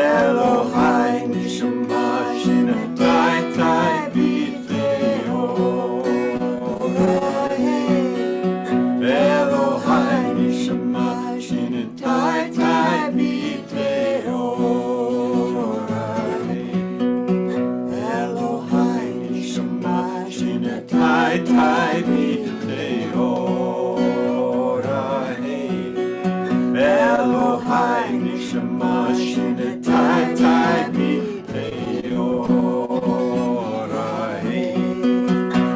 Elohai Nishama Shina Tai Tai Biteo Elohai Nishama Shina Tai Tai Biteo Elohai Nishama Shina Tai Tai Biteo Elohai Nishama Shina Tai Tai Biteo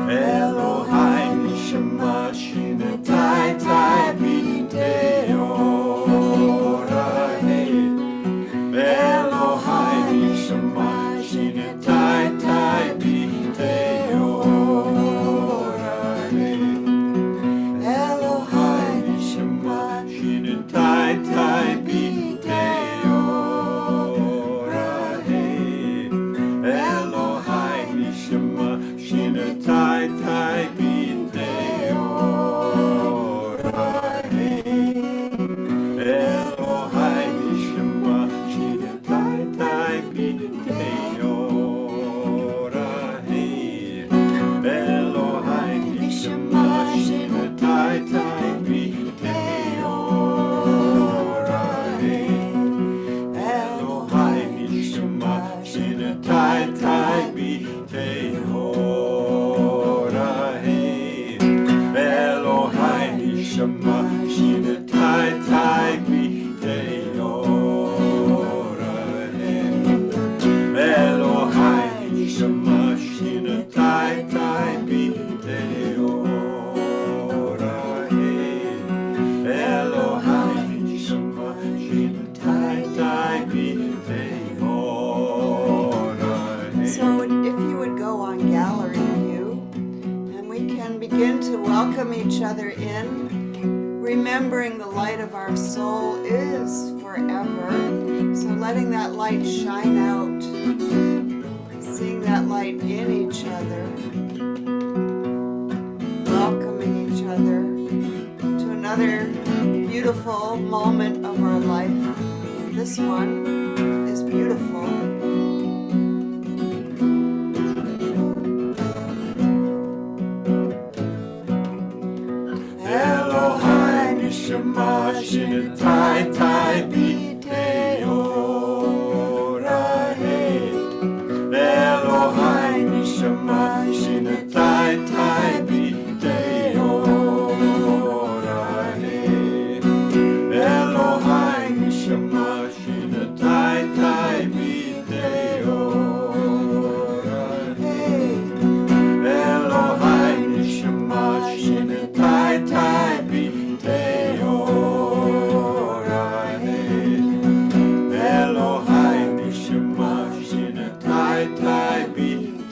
Elohai Nishama Shina Tai Tai Biteo Elohai Nishama Shina Tai Tai Biteo Elohai Nishama Shina Tai Tai Biteo Elohai Nishama Shina Tai Tai Biteo Elohai Nishama Shina Tai Tai Biteo Elohai Nishama Shina Tai Tai Biteo Elohai Nishama Shina Tai Tai Biteo Elohai Nishama Shina Tai Tai Biteo Elohai Nishama Shina Tai Tai Biteo Elohai Nishama Shina Tai Tai Biteo So if you would go on gallery view, and we can begin to welcome each other in, remembering the light of our soul is forever. So letting that light shine out, seeing that light in each other, welcoming each other to another beautiful moment of our life. This one is beautiful. Elohai Nishama Shina Tai Tai Biteo Elohai Nishama Shina Tai Tai Biteo Elohai Nishama Shina Tai Tai Biteo Elohai Nishama Shina Tai Tai Biteo Elohai Nishama Shina Tai Tai Biteo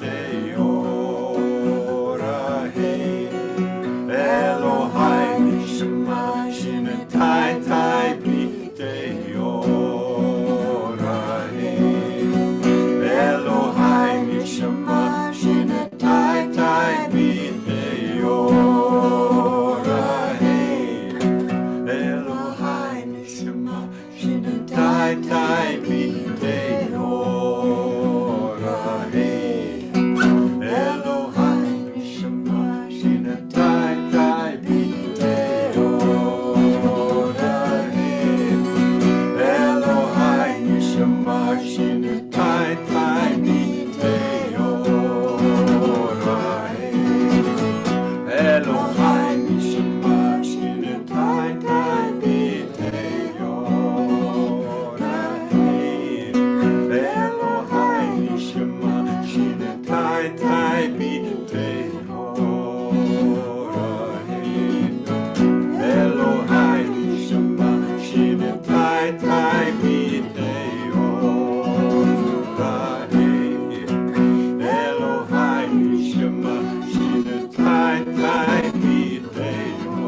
Elohai Nishama Shina Tai Tai Biteo Elohai Nishama Shina Tai Tai Biteo Elohai Nishama Shina Tai Tai Biteo Elohai Nishama Shina Tai Tai Biteo Elohai Nishama Shina Tai Tai Biteo Elohai Nishama Shina Tai Tai Biteo Elohai Nishama Shina Tai Tai Biteo Elohai Nishama Shina Tai Tai Biteo Elohai Nishama Shina Tai Tai Biteo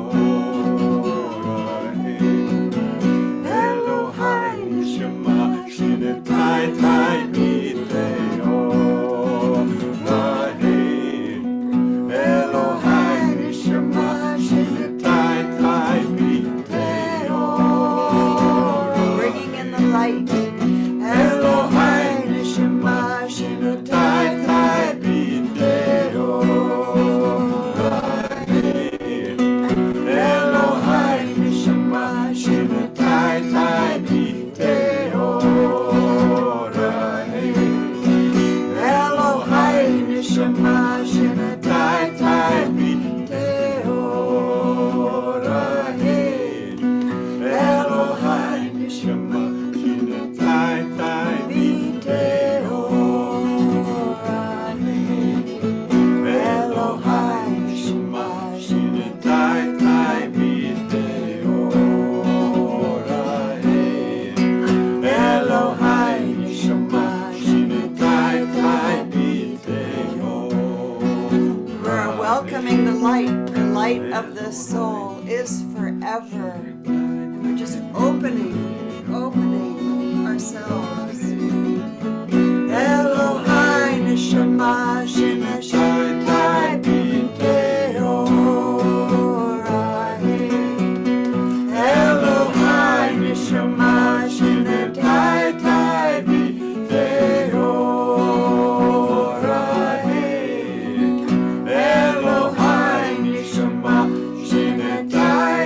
Elohai Nishama Shina Tai Tai Biteo Elohai Nishama Shina Tai Tai Biteo Bringing in the light. Elohai of the soul is forever. And we're just opening ourselves. Elohai neshama shinashai b'teo rahe. Elohai neshama shinashai b'teo rahe. Elohai neshama shinashai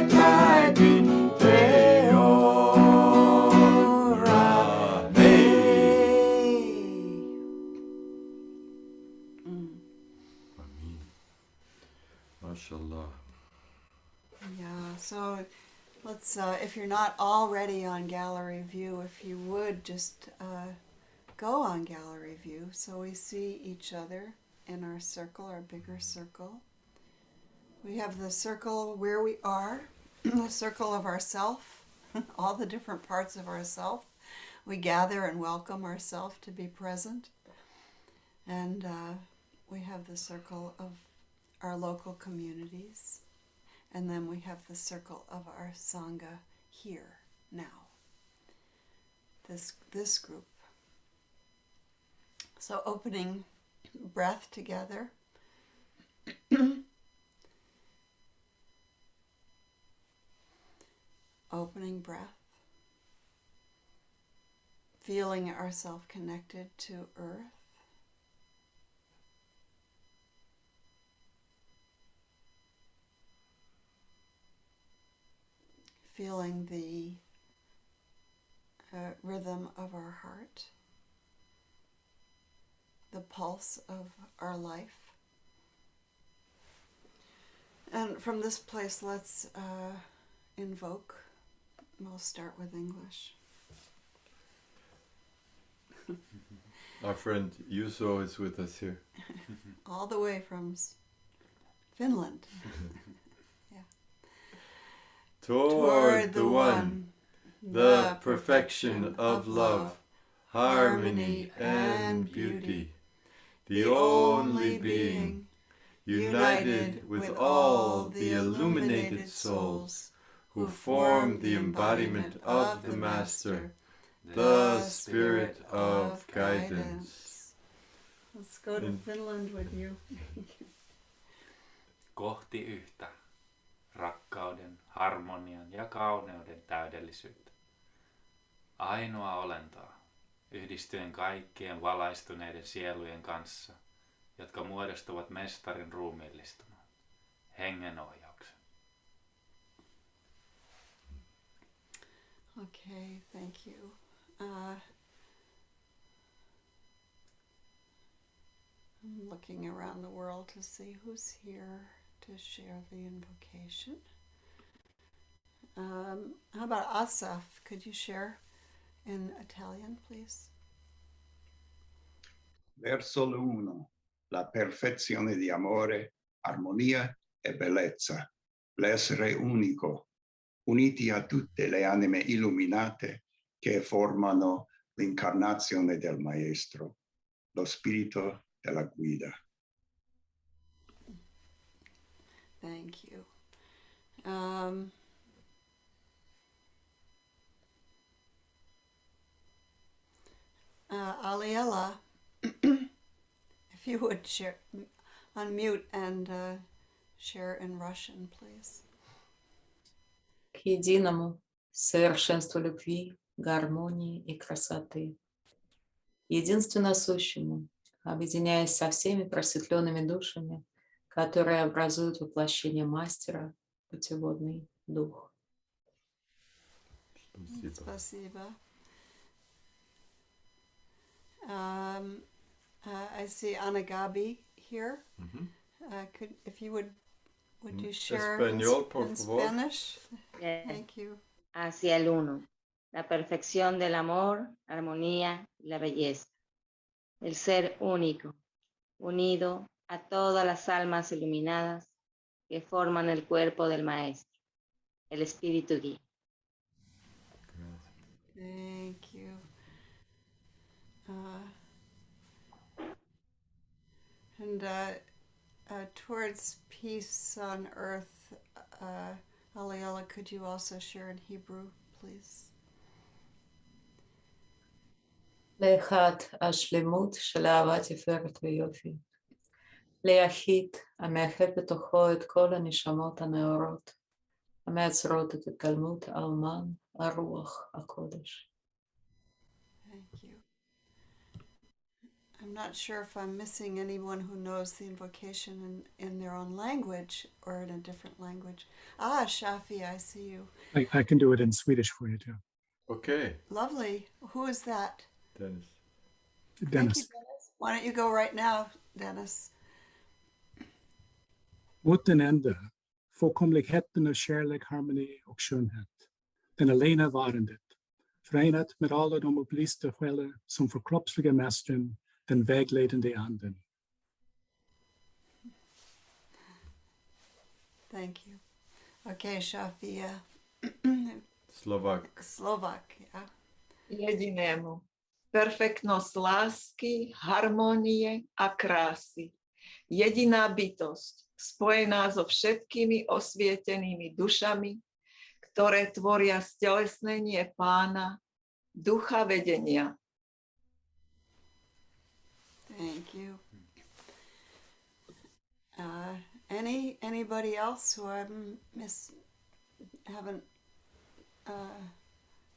b'teo rahe. Amin. MashaAllah. Yeah, so let's, if you're not already on gallery view, if you would just go on gallery view so we see each other in our circle, our bigger circle. We have the circle where we are, the circle of ourself, all the different parts of ourself. We gather and welcome ourself to be present. And we have the circle of our local communities. And then we have the circle of our Sangha here, now. This group. So opening breath together. Opening breath. Feeling ourselves connected to earth. Feeling the rhythm of our heart, the pulse of our life. And from this place, let's invoke. We'll start with English. Our friend Yuso is with us here. All the way from Finland. Toward the One, the perfection of love, harmony and beauty, the only being, united with all the illuminated souls who form the embodiment of the Master, the Spirit of Guidance. Let's go to Finland with you. Kohti yhtä, rakkauden, harmonian ja kauneuden täydellisyyttä. Ainoa olentoa, yhdistyen kaikkien valaistuneiden sielujen kanssa, jotka muodostavat mestarin ruumiillistuman, hengen ohjauksen. Okay, thank you. I'm looking around the world to see who's here to share the invocation. How about Asaf? Could you share in Italian, please? Verso l'uno, la perfezione di amore, armonia e bellezza, l'essere unico, uniti a tutte le anime illuminate che formano l'incarnazione del Maestro, lo spirito della guida. Thank you. Aliela, if you would share, unmute and share in Russian, please. К единому совершенству любви, гармонии и красоты, единственно сущему, объединяясь со всеми просветленными душами, которые образуют воплощение Мастера, путеводный дух. Спасибо. I see Anagabi here. If you would you share Español, por in favor. Spanish? Bien. Thank you. Hacia el uno, la perfección del amor, armonía y la belleza. El ser único, unido a todas las almas iluminadas que forman el cuerpo del Maestro, el Espíritu Guía. Thank you. And towards peace on earth, Aliela, could you also share in Hebrew, please? לאחד השלמות של אהבה תפארת ויופי. ליחיד המאחד בתוכו את כל הנשמות הנאורות, המייצרות את התגלמות האומן, הרוח הקודש. Thank you. I'm not sure if I'm missing anyone who knows the invocation in their own language or in a different language. Ah, Shafi, I see you. I can do it in Swedish for you too. Okay, Lovely. Who is that? Dennis. Thank Dennis. you, Dennis. Why don't you go right now, Dennis? Mot den ende, fullkomligheten av kärlek, harmoni och skönhet. Den alena varandet. Förenat med alla de upplysta själar som förkroppsligar mästaren, den vägledande anden. Thank you. Okay, Shafi. Slovak. Slovak, yeah. Jedinému. Perfektnosť lásky, harmónie a krásy. Jediná bytosť, spojená so všetkými osvietenými dušami, ktoré tvoria stelesnenie Pána, ducha vedenia. Thank you. Anybody else who I haven't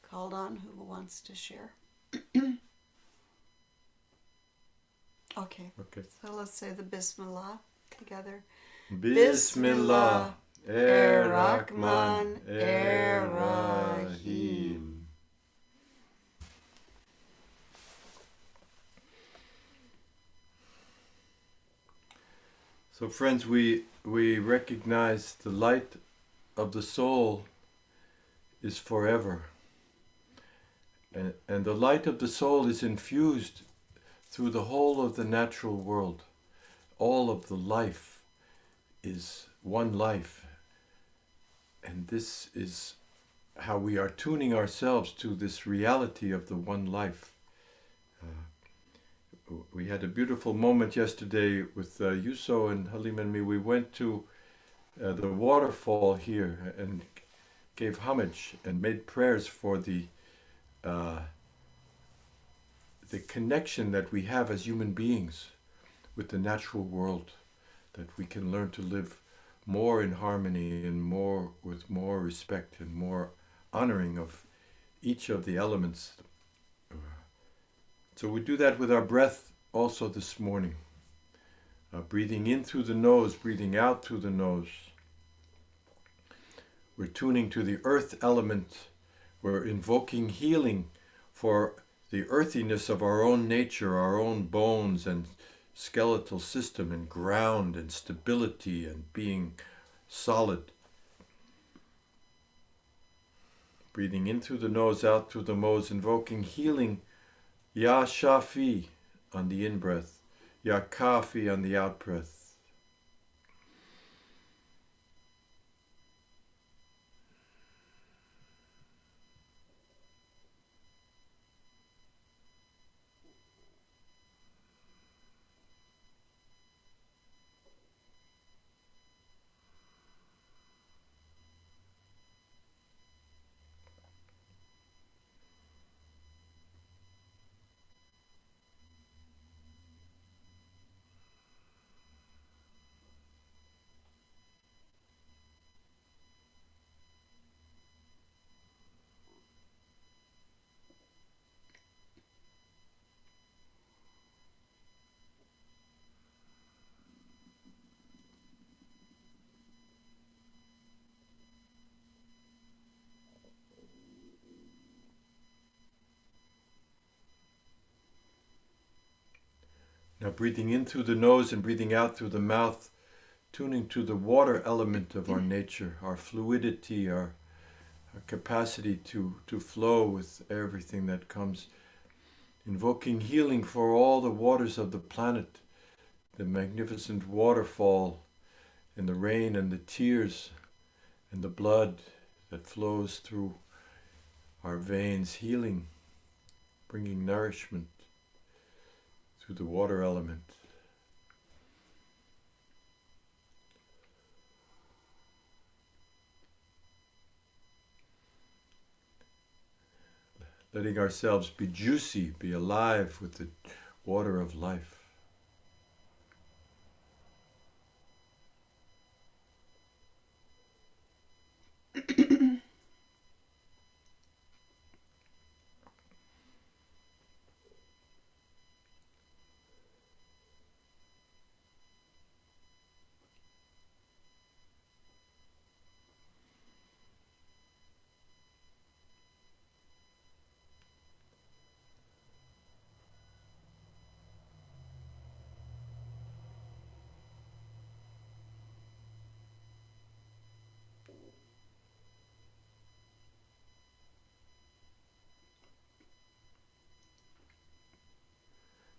called on who wants to share? Okay. So let's say the Bismillah together. Bismillah, Rahman, Rahim. So friends, we recognize the light of the soul is forever. And the light of the soul is infused through the whole of the natural world. All of the life is one life. And this is how we are tuning ourselves to this reality of the one life. We had a beautiful moment yesterday with Yuso and Halim and me. We went to the waterfall here and gave homage and made prayers for the connection that we have as human beings with the natural world, that we can learn to live more in harmony and more with more respect and more honoring of each of the elements. So we do that with our breath also this morning. Breathing in through the nose, breathing out through the nose. We're tuning to the earth element. We're invoking healing for the earthiness of our own nature, our own bones and skeletal system and ground and stability and being solid. Breathing in through the nose, out through the nose, invoking healing. Ya Shafi on the in-breath, Ya Kafi on the out-breath. Now breathing in through the nose and breathing out through the mouth, tuning to the water element of our nature, our fluidity, our capacity to flow with everything that comes. Invoking healing for all the waters of the planet, the magnificent waterfall and the rain and the tears and the blood that flows through our veins, healing, bringing nourishment to the water element. letting ourselves be juicy, be alive with the water of life.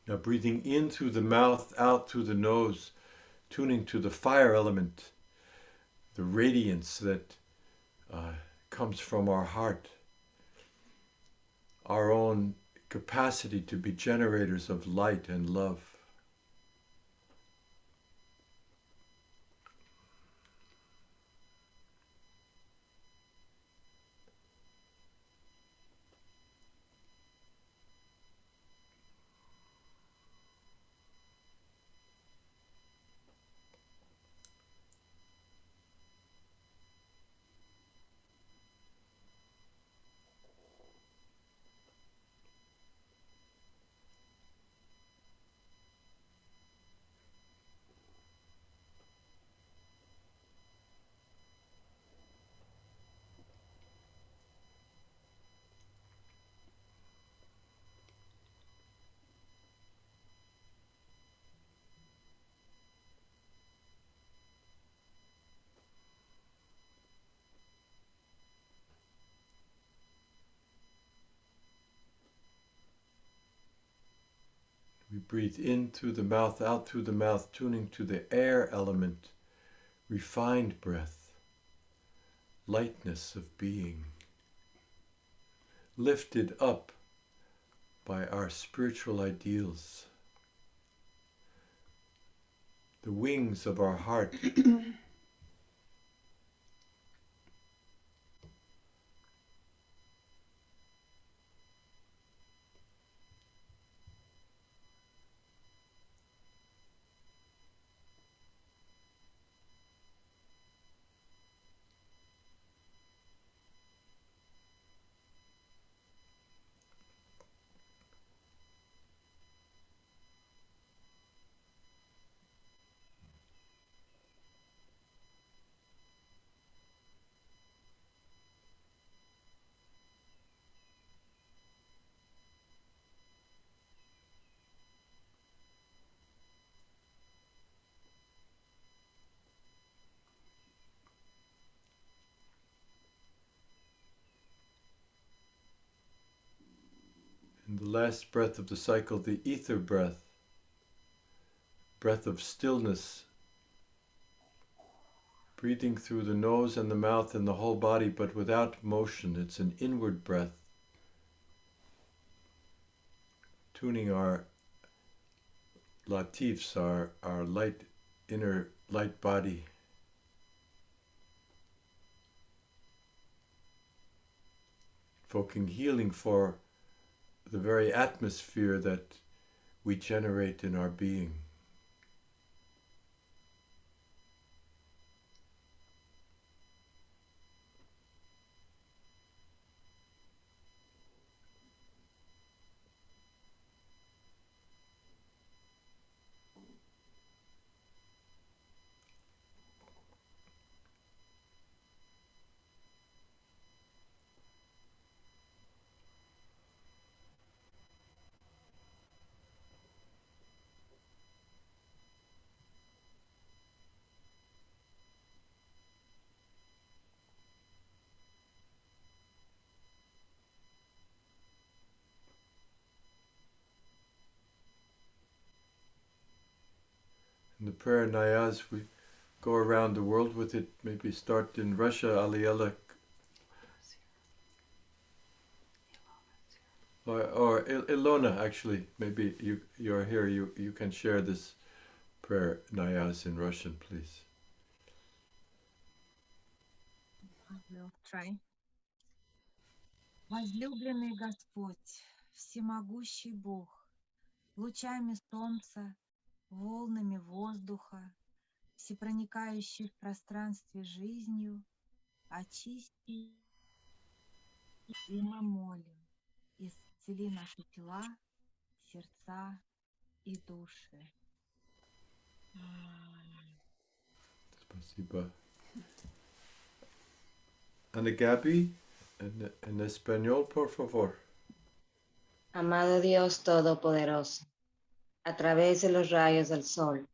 Now breathing in through the mouth, out through the nose, tuning to the fire element, the radiance that comes from our heart, our own capacity to be generators of light and love. We breathe in through the mouth, out through the mouth, tuning to the air element, refined breath, lightness of being, lifted up by our spiritual ideals, the wings of our heart. And the last breath of the cycle, the ether breath, breath of stillness, breathing through the nose and the mouth and the whole body, but without motion. It's an inward breath, tuning our latifs, our light, inner light body. Evoking healing for the very atmosphere that we generate in our being. In the prayer Nayaz, we go around the world with it. Maybe start in Russia, Aliela, or Ilona. Actually, maybe you're here. You can share this prayer Nayaz in Russian, please. I will try. Возлюбленный Господь, всемогущий Бог, лучами солнца, волнами воздуха, всепроникающий в пространстве жизнью, очисти и мы молим, исцели наши тела, сердца и души. Спасибо. Ana Gaby, en español, por favor. Amado Dios Todopoderoso, a través de los rayos del sol,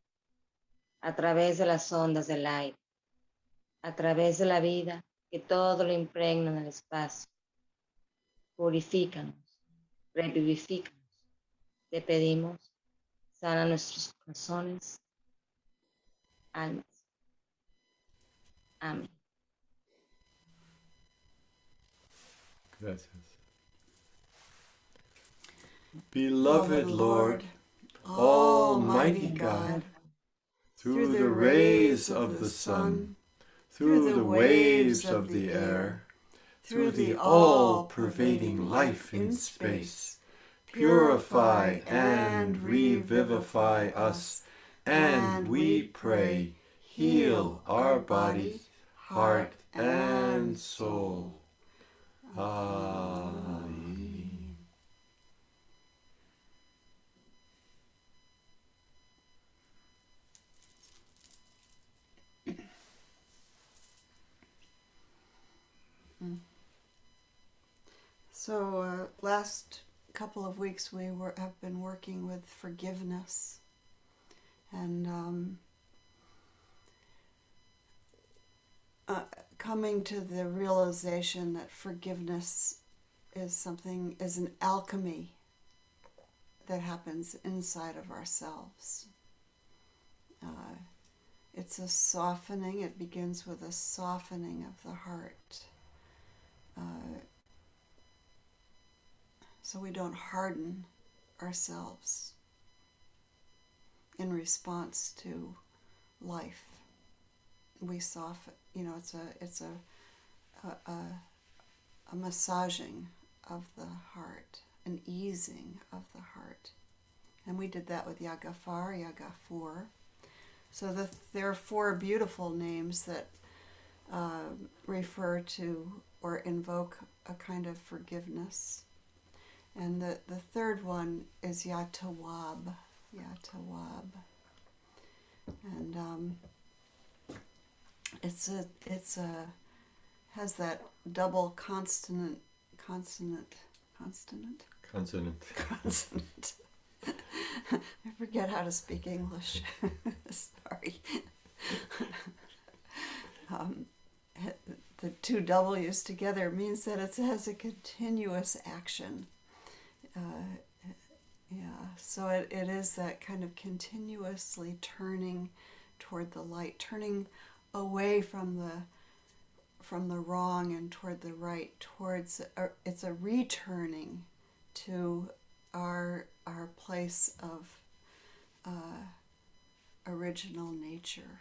a través de las ondas del aire, a través de la vida que todo lo impregna en el espacio, purifícanos, revivifícanos. Te pedimos, sana nuestros corazones, almas. Amén. Gracias. Beloved Lord, Almighty God, through the rays of the sun, through the waves of the air, through the all-pervading life in space, purify and revivify us, and we pray, heal our body, heart, and soul. Amen. So last couple of weeks we have been working with forgiveness, and coming to the realization that forgiveness is an alchemy that happens inside of ourselves. It's a softening. It begins with a softening of the heart. So we don't harden ourselves in response to life. We soften. It's a massaging of the heart, an easing of the heart, and we did that with Yagafur. So there are 4 beautiful names that refer to or invoke a kind of forgiveness. And the third one is Yatawab. And has that double consonant. I forget how to speak English. Sorry. The 2 W's together means that it has a continuous action. So it is that kind of continuously turning toward the light, turning away from the wrong and toward the right, it's a returning to our place of original nature.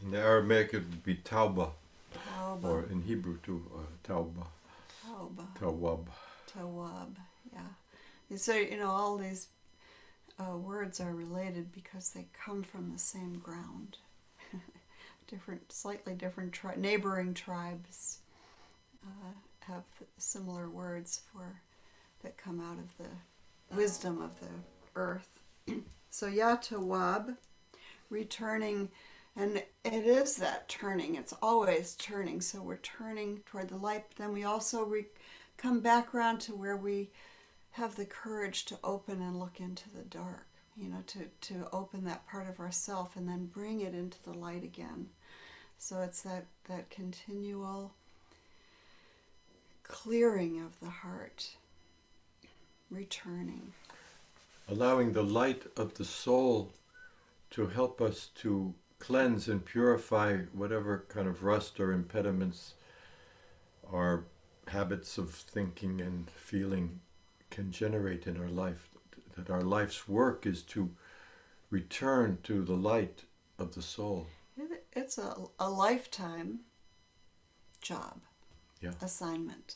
In the Aramaic it would be Tawwab, or in Hebrew too, Tawwab. Tawwab, yeah. So, all these words are related because they come from the same ground. Slightly different neighboring tribes have similar words that come out of the wisdom of the earth. So Yatawab, returning, and it is that turning. It's always turning. So we're turning toward the light, but then we also come back around to where we have the courage to open and look into the dark. To open that part of ourself and then bring it into the light again. So it's that continual clearing of the heart, returning. Allowing the light of the soul to help us to cleanse and purify whatever kind of rust or impediments our habits of thinking and feeling can generate in our life. That our life's work is to return to the light of the soul. It's a lifetime job, assignment.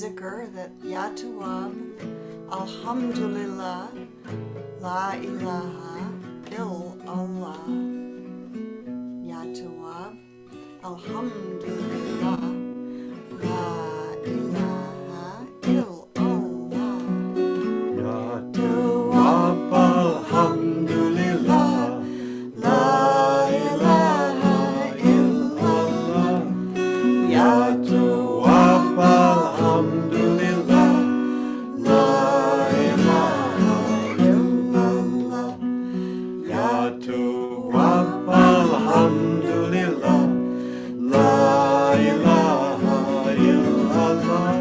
zikr that Yatawab, Alhamdulillah, La ilaha illallah. Yatawab, Alhamdulillah, La ilaha illallah. Yatawab, Alhamdulillah, La ilaha illallah. Yatawab, Alhamdulillah, La ilaha illallah. Yatawab, Alhamdulillah, La ilaha illallah.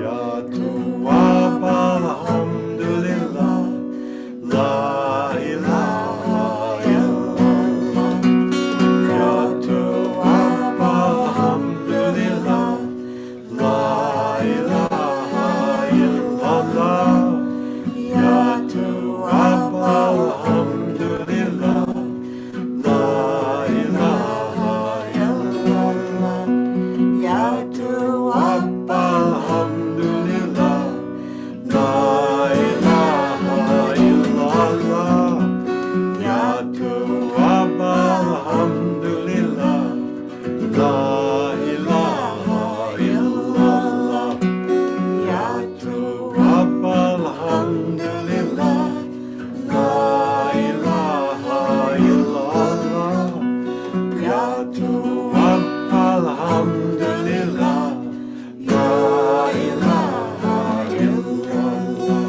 Yatawab, Alhamdulillah, La ilaha illallah. Yatawab, Alhamdulillah, La ilaha illallah. Yatawab, Alhamdulillah, La ilaha illallah. Yatawab, Alhamdulillah, La ilaha illallah. Yatawab, Alhamdulillah, La ilaha illallah. Yatawab, Alhamdulillah, La ilaha illallah. Yatawab, Alhamdulillah, La ilaha illallah.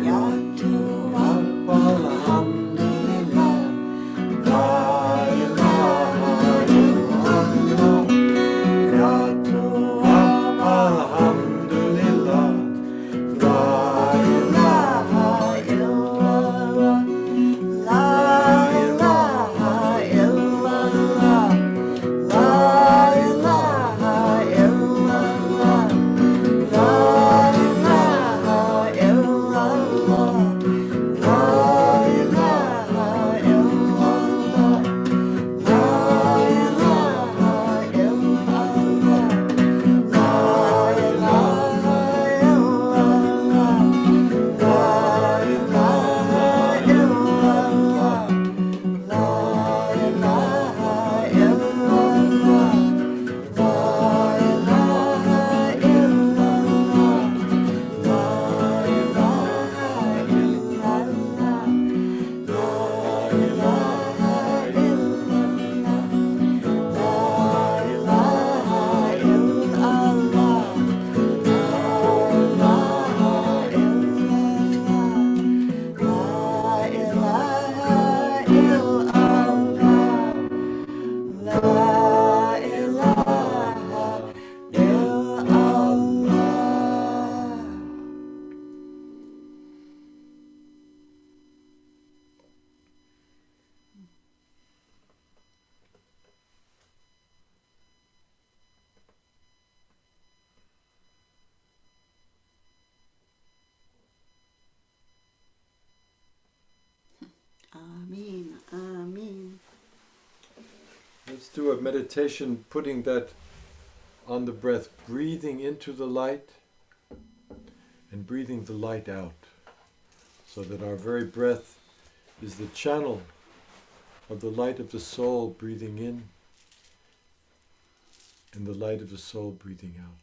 Yatawab, Alhamdulillah, La ilaha illallah. Yatawab, Alhamdulillah, La ilaha illallah. La ilaha illallah. La ilaha illallah. La ilaha illallah. La ilaha illallah. La ilaha illallah. La ilaha illallah. La ilaha illallah. La ilaha illallah. La ilaha illallah. La ilaha illallah. La ilaha illallah. La ilaha illallah. La ilaha illallah. Amen. Amen. Let's do a meditation putting that on the breath, breathing into the light and breathing the light out, so that our very breath is the channel of the light of the soul breathing in and the light of the soul breathing out.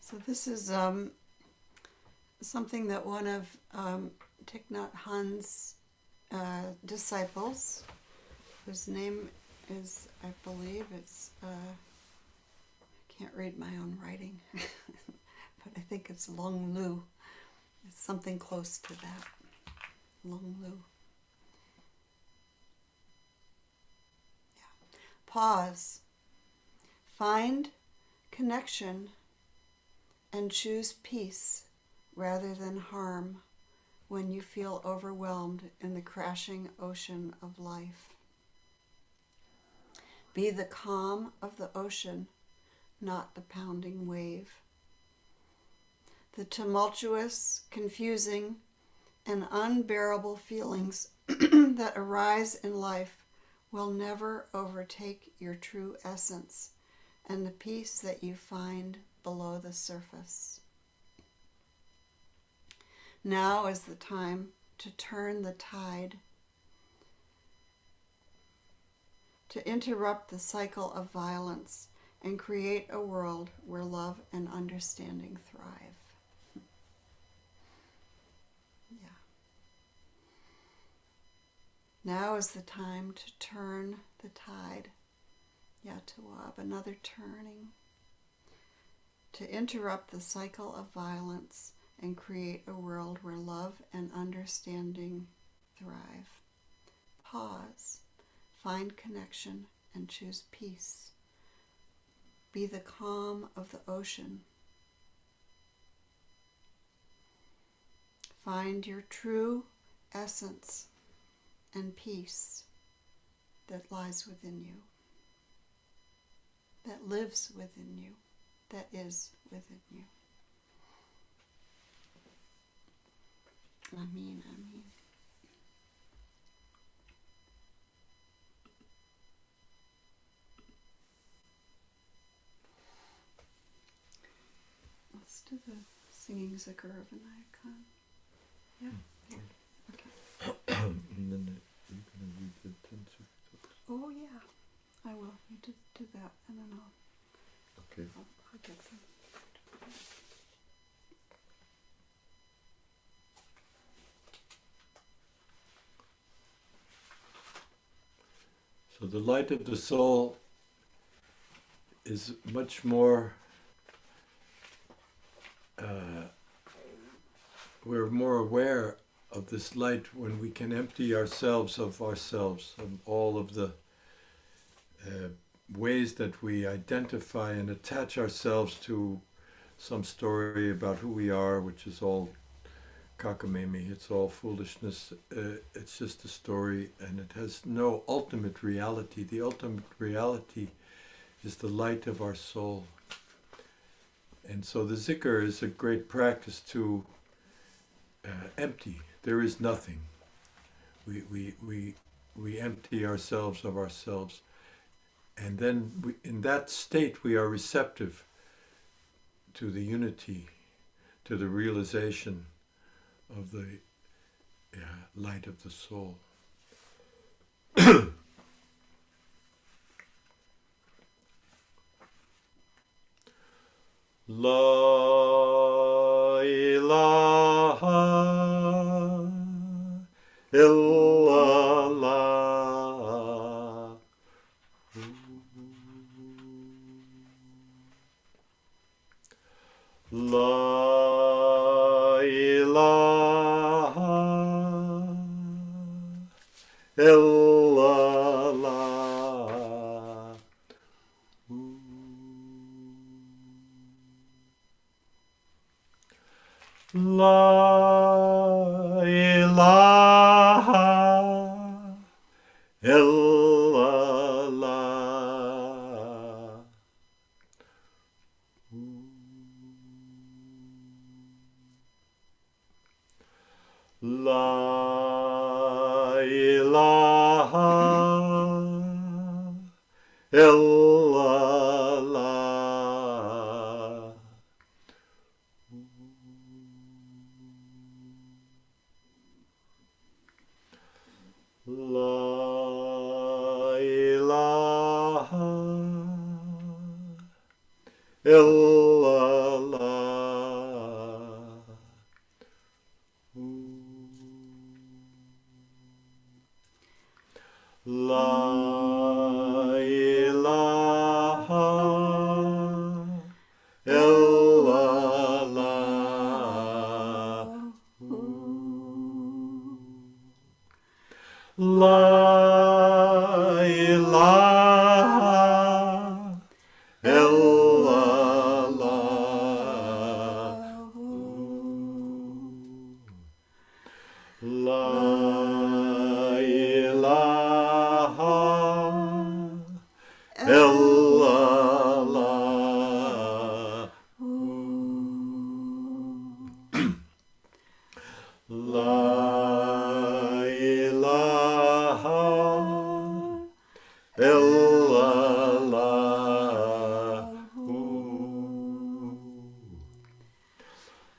So this is something that one of Thich Nhat Hanh's disciples, whose name is, I believe it's, I can't read my own writing, but I think it's Long Lu. It's something close to that. Long Lu. Yeah. Pause. Find connection and choose peace rather than harm when you feel overwhelmed in the crashing ocean of life. Be the calm of the ocean, not the pounding wave. The tumultuous, confusing, and unbearable feelings that arise in life will never overtake your true essence and the peace that you find below the surface. Now is the time to turn the tide, to interrupt the cycle of violence and create a world where love and understanding thrive. Yeah. Now is the time to turn the tide. Yatawab, another turning. To interrupt the cycle of violence and create a world where love and understanding thrive. Pause. Find connection and choose peace. Be the calm of the ocean. Find your true essence and peace that lies within you, that lives within you, that is within you. Amen, amen. Let's do the singing Zikr of Vinayakan. Yeah? Yeah. Okay. And then you're going to read the 10 Sufi. Oh, yeah. I will. You do that, and then I'll get them. So the light of the soul is much more, we're more aware of this light when we can empty ourselves, of all of the ways that we identify and attach ourselves to some story about who we are, which is all cockamamie, it's all foolishness, it's just a story and it has no ultimate reality. The ultimate reality is the light of our soul. And so the zikr is a great practice to empty. There is nothing. We empty ourselves of ourselves. And then in that state we are receptive to the unity, to the realization of the light of the soul. La ilaha illallah. La ilaha illallah. La ilaha illallah. La ilaha illallah. La ilaha illallah.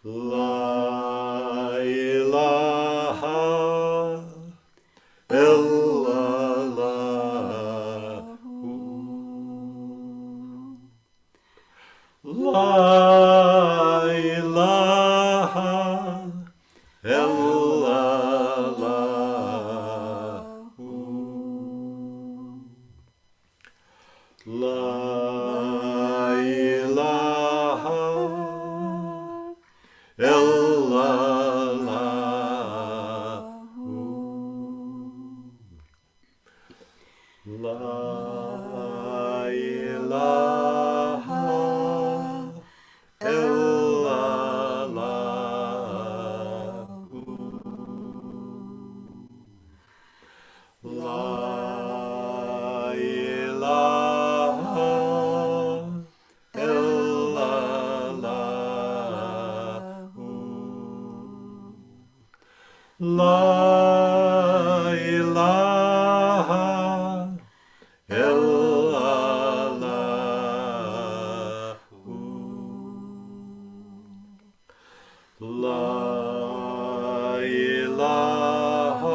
La ilaha illallah. La ilaha illallah. La ilaha illallah. La ilaha illallah. La ilaha illallah. La ilaha illallah. La ilaha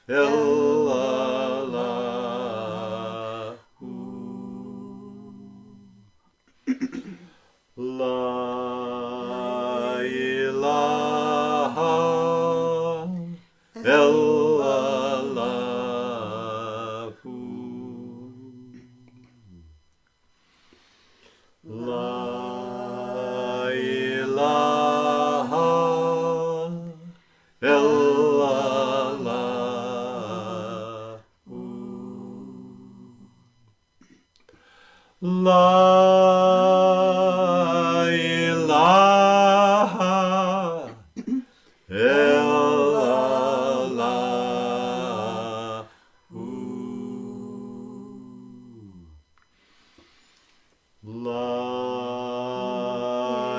illallah. La ilaha illallah. La ilaha illallah. La ilaha illallah. La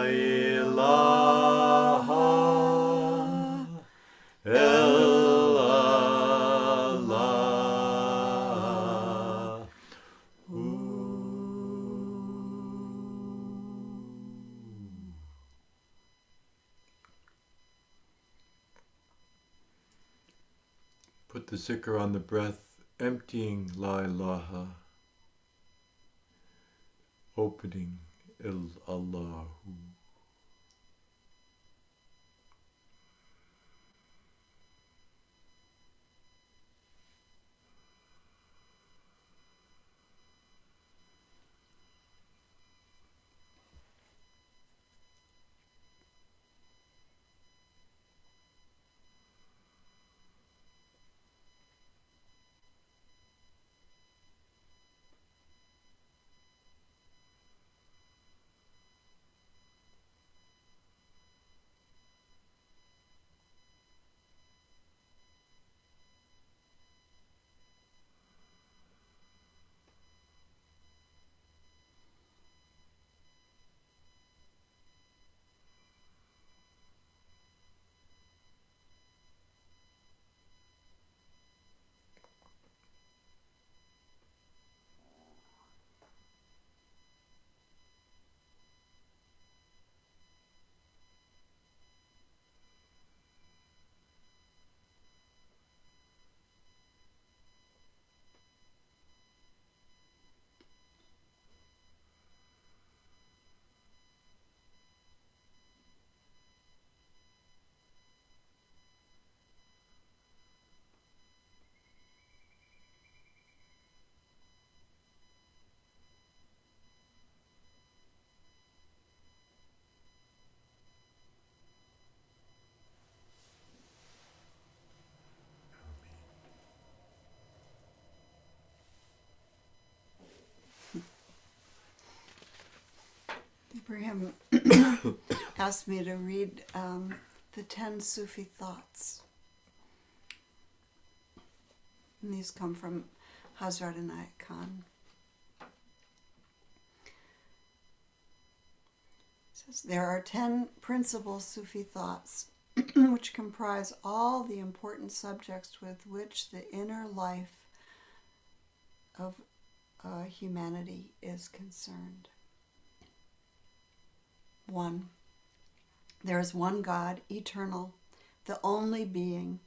ilaha illallah. Put the zikr on the breath, emptying la ilaha, opening il-allahu. Abraham asked me to read the 10 Sufi thoughts. And these come from Hazrat Inayat Khan. It says, there are 10 principal Sufi thoughts which comprise all the important subjects with which the inner life of humanity is concerned. 1. There is one God, eternal, the only being.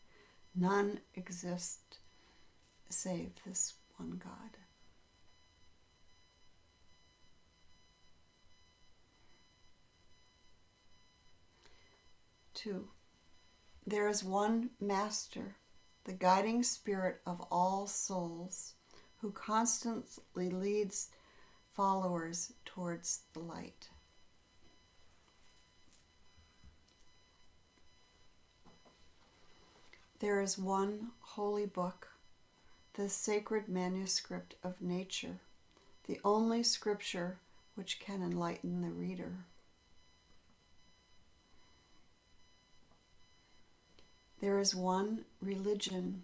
None exist save this one God. Two, there is one Master, the guiding spirit of all souls, who constantly leads followers towards the light. There is one holy book, the sacred manuscript of nature, the only scripture which can enlighten the reader. There is one religion,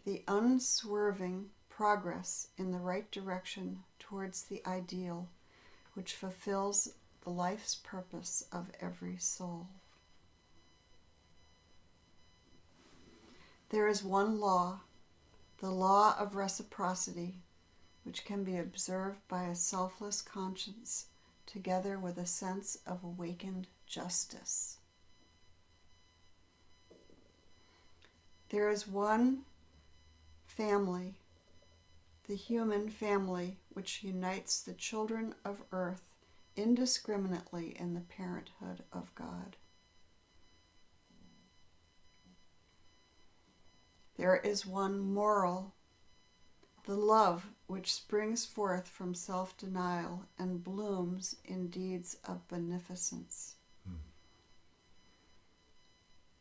the unswerving progress in the right direction towards the ideal, which fulfills the life's purpose of every soul. There is one law, the law of reciprocity, which can be observed by a selfless conscience, together with a sense of awakened justice. There is one family, the human family, which unites the children of earth indiscriminately in the parenthood of God. There is one moral, the love which springs forth from self-denial and blooms in deeds of beneficence.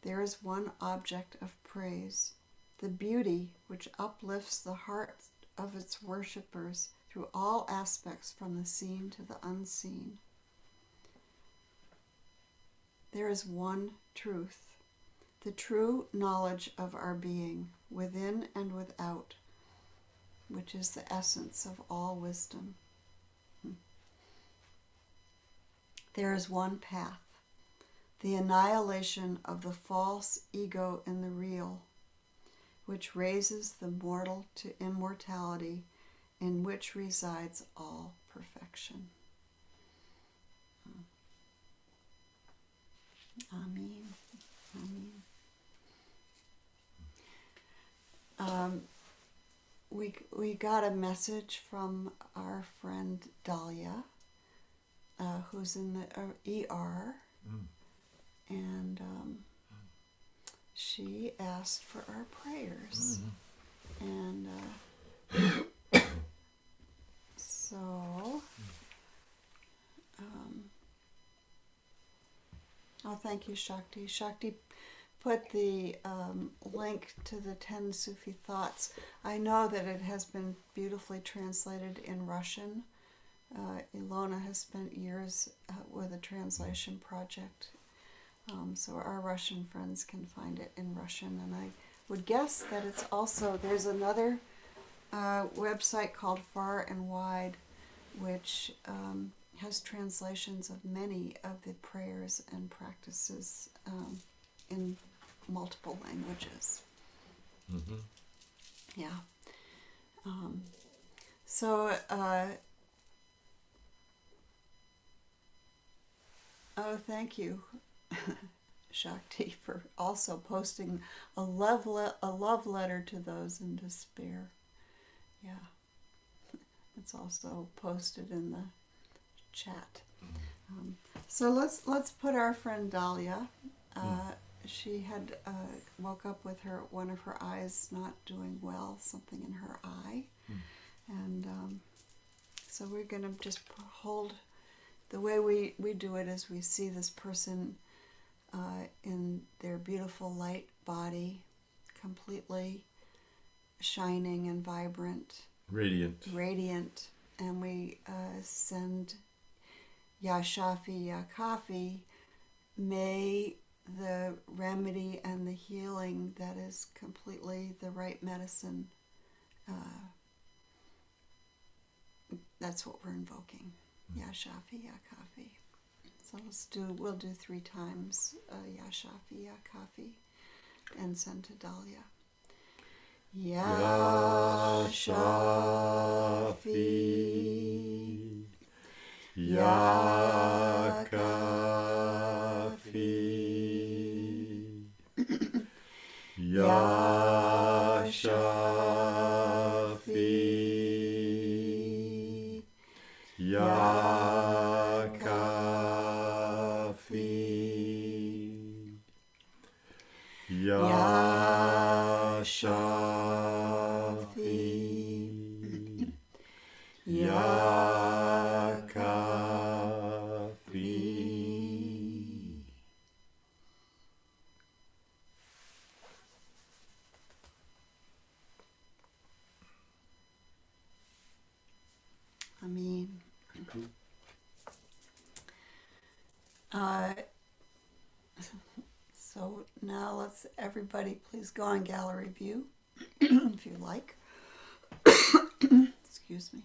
There is one object of praise, the beauty which uplifts the heart of its worshippers through all aspects from the seen to the unseen. There is one truth, the true knowledge of our being, within and without, which is the essence of all wisdom. There is one path, the annihilation of the false ego in the real, which raises the mortal to immortality, in which resides all perfection. Amen. Amen. We got a message from our friend Dahlia, who's in the ER, and she asked for our prayers. And so, oh, thank you, Shakti. Shakti put the link to the 10 Sufi thoughts. I know that it has been beautifully translated in Russian. Ilona has spent years with a translation project, so our Russian friends can find it in Russian. And I would guess that it's also, there's another website called Far and Wide, which has translations of many of the prayers and practices in multiple languages. Yeah. So, oh, thank you, Shakti, for also posting a love letter to those in despair. Yeah. It's also posted in the chat. So let's put our friend Dahlia. She had woke up with one of her eyes not doing well, something in her eye, and so we're going to just hold. The way we do it is we see this person in their beautiful light body, completely shining and vibrant, radiant, and we send Ya Shafi, Ya Kafi. May the remedy and the healing that is completely the right medicine, that's what we're invoking. Ya Shafi, Ya Kafi. So we'll do 3 times Ya Shafi, Ya Kafi, and send to Dahlia. Ya Shafi, Ya Kafi, Uh, so now let's everybody please go on gallery view if you like. Excuse me.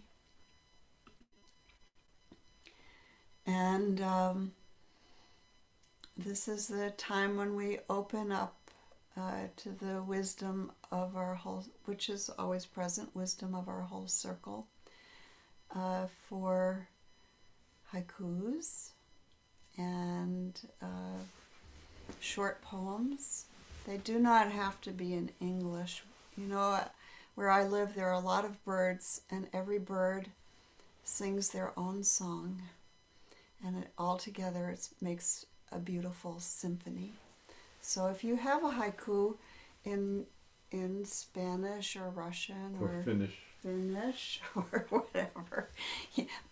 And this is the time when we open up to the wisdom of our whole, which is always present, wisdom of our whole circle, for haikus and short poems. They do not have to be in English. You know, where I live, there are a lot of birds, and every bird sings their own song. And all together it makes a beautiful symphony. So if you have a haiku in Spanish or Russian or Finnish or whatever,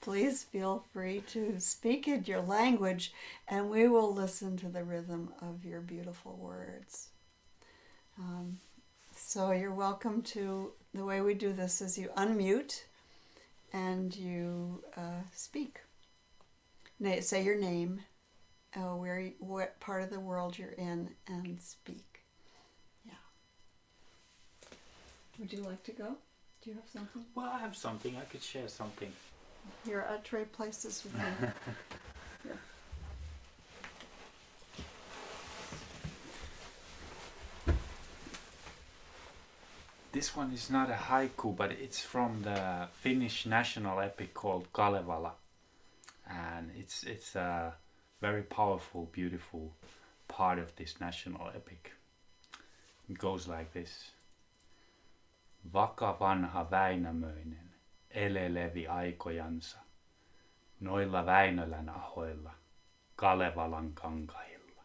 please feel free to speak in your language, and we will listen to the rhythm of your beautiful words. So you're welcome to, the way we do this is you unmute and you speak. Say your name, what part of the world you're in, and speak. Yeah. Would you like to go? Do you have something? Well, I have something. I could share something. Here, I'll trade places with you. Here. This one is not a haiku, but it's from the Finnish national epic called Kalevala. And it's a very powerful, beautiful part of this national epic. It goes like this. Vaka vanha Väinämöinen elelevi aikojansa, noilla Väinölän ahoilla, Kalevalan kankailla.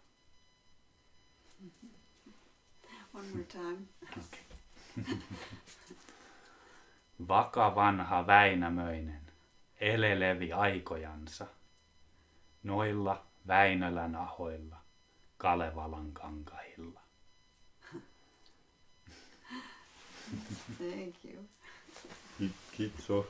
One more time. Okay. Vaka vanha Väinämöinen elelevi aikojansa, noilla Väinölän ahoilla, Kalevalan kankailla. Thank you. Keep so.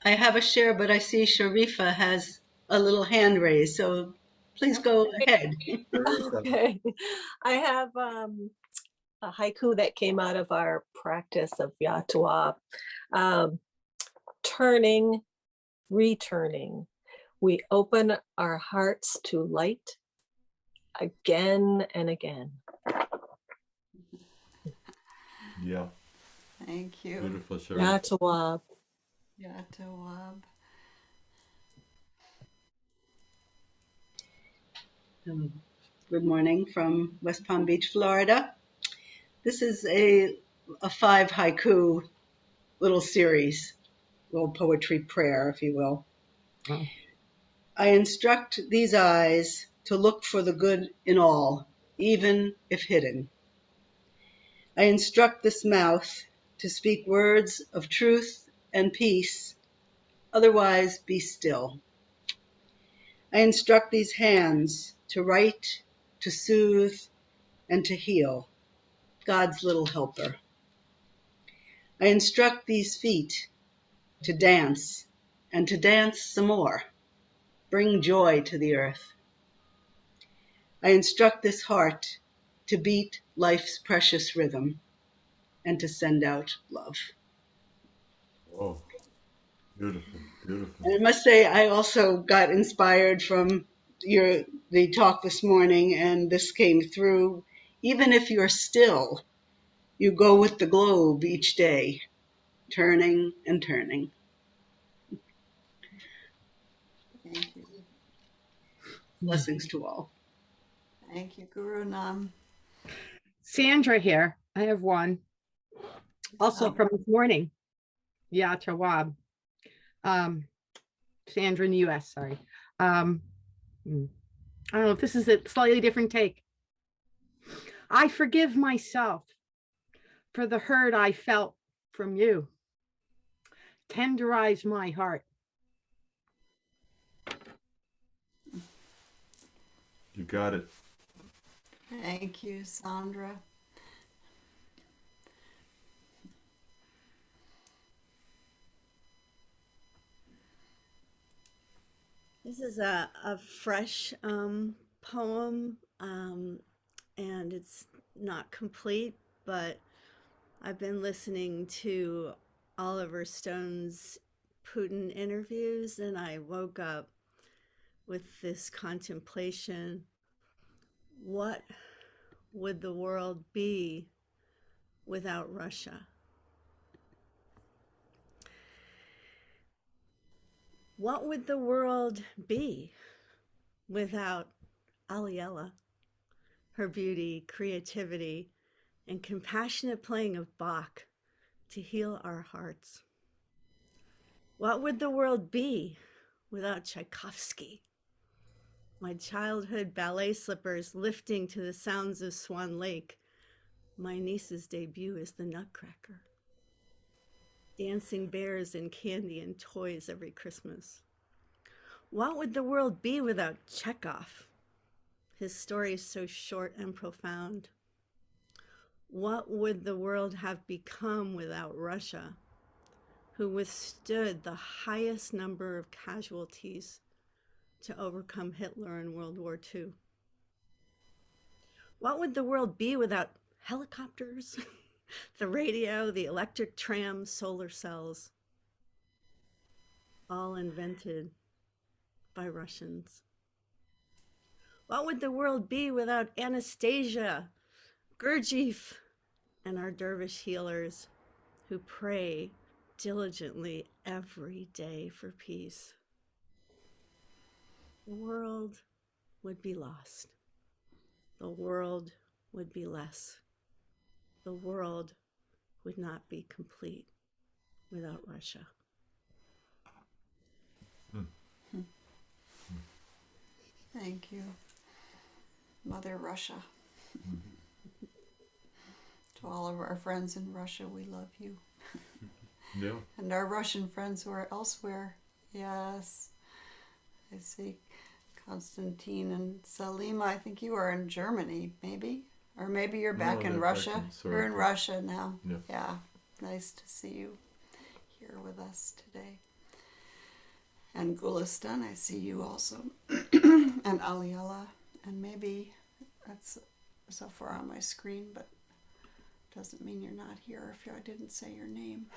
I have a share, but I see Sharifa has a little hand raised, so please go ahead. Okay. I have a haiku that came out of our practice of Yatawab. Turning, returning. We open our hearts to light again and again. Yeah. Thank you. Beautiful, Sherry. Yatawab. Yatawab. Good morning from West Palm Beach, Florida. This is a 5 haiku little series, little poetry prayer, if you will. Oh. I instruct these eyes to look for the good in all, even if hidden. I instruct this mouth to speak words of truth and peace, otherwise be still. I instruct these hands to write, to soothe, and to heal, God's little helper. I instruct these feet to dance, and to dance some more, bring joy to the earth. I instruct this heart to beat life's precious rhythm, and to send out love. Oh, beautiful, beautiful. And I must say, I also got inspired from the talk this morning, and this came through. Even if you're still, you go with the globe each day, turning and turning. Thank you. Blessings to all. Thank you, Guru Nam. Sandra here. I have one. Also from this morning. Yeah, Tawwab. Sandra in the US, sorry. I don't know if this is a slightly different take. I forgive myself for the hurt I felt from you. Tenderize my heart. You got it. Thank you, Sandra. This is a fresh poem, and it's not complete, but I've been listening to Oliver Stone's Putin interviews, and I woke up with this contemplation. What would the world be without Russia? What would the world be without Aliella, her beauty, creativity, and compassionate playing of Bach to heal our hearts? What would the world be without Tchaikovsky? My childhood ballet slippers lifting to the sounds of Swan Lake. My niece's debut is the Nutcracker. Dancing bears and candy and toys every Christmas. What would the world be without Chekhov? His story is so short and profound. What would the world have become without Russia, who withstood the highest number of casualties to overcome Hitler in World War II? What would the world be without helicopters, the radio, the electric tram, solar cells, all invented by Russians? What would the world be without Anastasia, Gurdjieff, and our dervish healers who pray diligently every day for peace? The world would be lost. The world would be less. The world would not be complete without Russia. Thank you, Mother Russia. To all of our friends in Russia, we love you. Yeah. And our Russian friends who are elsewhere. Yes. I see Konstantin and Salima. I think you are in Germany, maybe. Or maybe you're back in Russia. You're in Russia now. Yeah. Nice to see you here with us today. And Gulistan, I see you also. And Aliella. And maybe that's so far on my screen, but doesn't mean you're not here if I didn't say your name.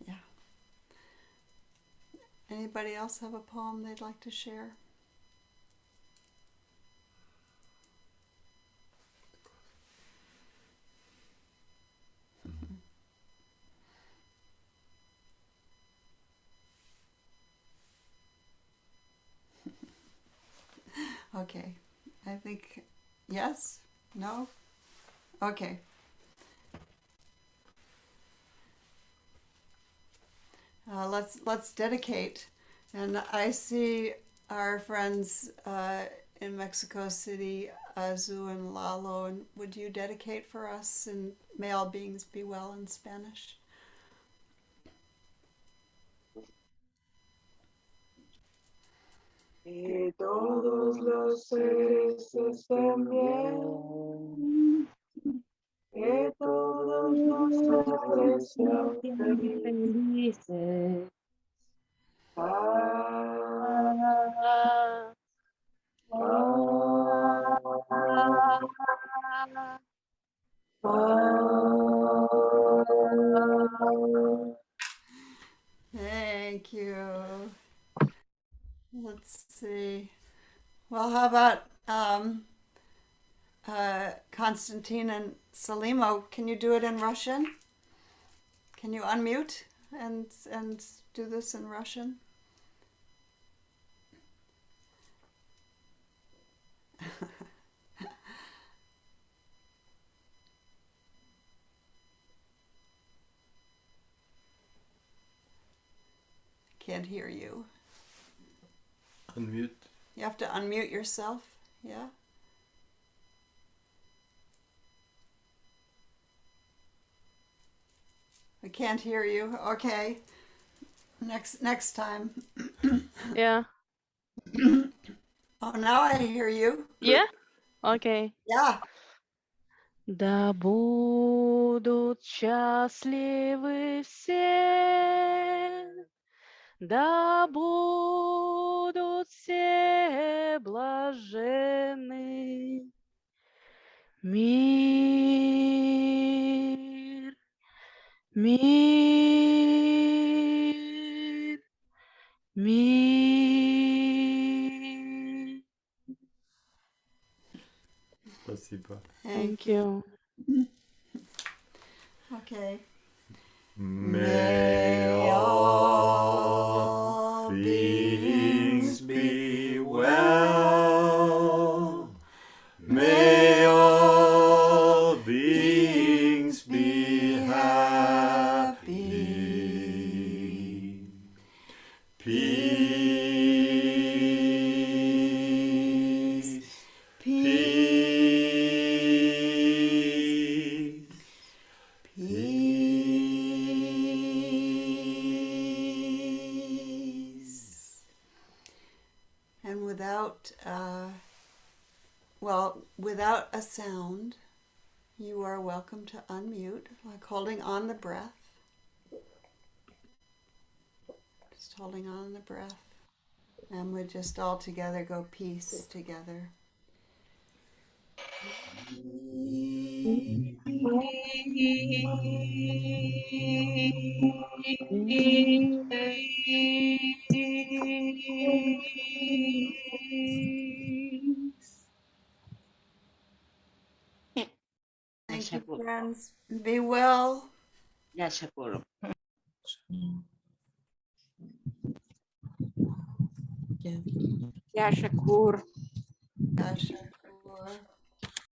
Yeah. Anybody else have a poem they'd like to share? Okay. I think yes? No? Okay. Let's dedicate. And I see our friends in Mexico City, Azu and Lalo. And would you dedicate for us? And may all beings be well in Spanish. Que todos los seres estén bien. Que todos los seres sean felices. Thank you. Let's see. Well, how about Konstantin and Salimo? Can you do it in Russian? Can you unmute and do this in Russian? Can't hear you. Unmute. You have to unmute yourself. Yeah. I can't hear you. Okay. Next time. Yeah. Oh, now I hear you. Yeah? Okay. Yeah. Да будут счастливы все, Да будут все блаженны. Мир, мир, мир. Спасибо. Thank you. Okay. May all beings be well. May all beings be happy. Peace, peace, Peace. And without a sound, you are welcome to unmute, like holding on the breath. Just holding on the breath. And we just all together go peace together. Thank you, friends. Be well. Yashakuro. Yashakur. Yashakur.